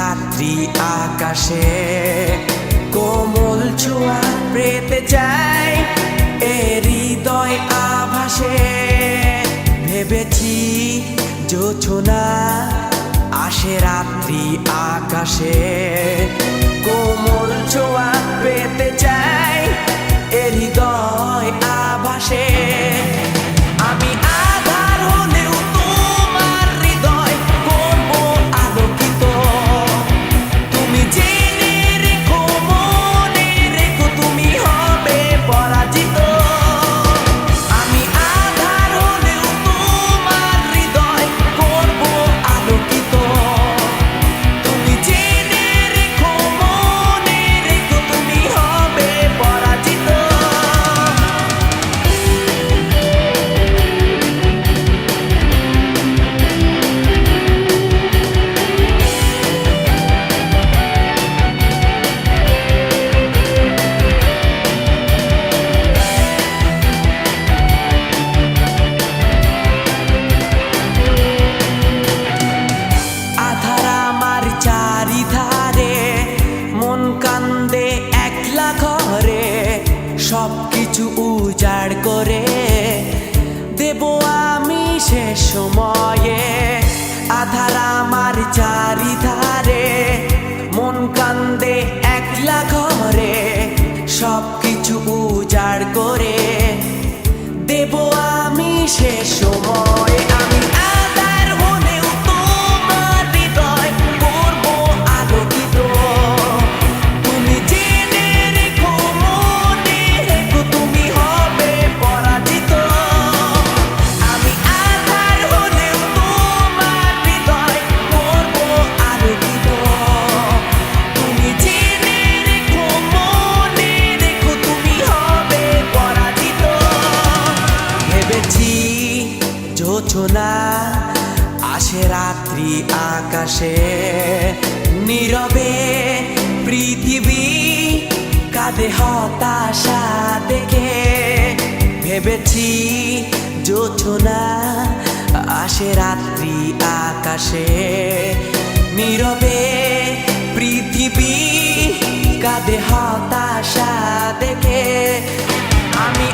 রাত্রি আকাশে কোমল ছোঁয়া পেতে চাই এ হৃদয় আভাসে। ভেবেছি জোছনা আসে রাত্রি আকাশে কোমল ছোঁয়া পেতে চাই এ হৃদয় আভাসে। আমি আধার হলেও তোমার হৃদয় করব আলোকিত। তুমি জেনে রেখো মনে রেখো তুমি হবে পরাজিত। আমি আধার হলেও তোমার হৃদয় করব আলোকিত। তুমি জেনে রেখো মনে রেখো তুমি হবে পরাজিত। চারিধারে মন কান্দে একলা ঘরে সবকিছু উজাড় করে দেব আমি শেষ সময়ে। আধার আমার চারিধারে মন কান্দে একলা ঘরে সবকিছু উজাড় করে দেব আমি শেষ সময়ে। আমি আধার হলেও তোমার হৃদয় করব আলোকিত। তুমি জেনে রেখো মনে রেখো তুমি হবে পরাজিত। আমি আধার হলেও তোমার হৃদয় করব আলোকিত। তুমি জেনে রেখো মনে রেখো তুমি হবে পরাজিত। ভেবেছি জোছনা আসে রাত্রি আকাশে নীরবে পৃথিবী কাঁদে হতাশা দেখে। ভেবেছি জোছনা আসে রাত্রি আকাশে নীরবে পৃথিবী কাঁদে হতাশা দেখে। আমি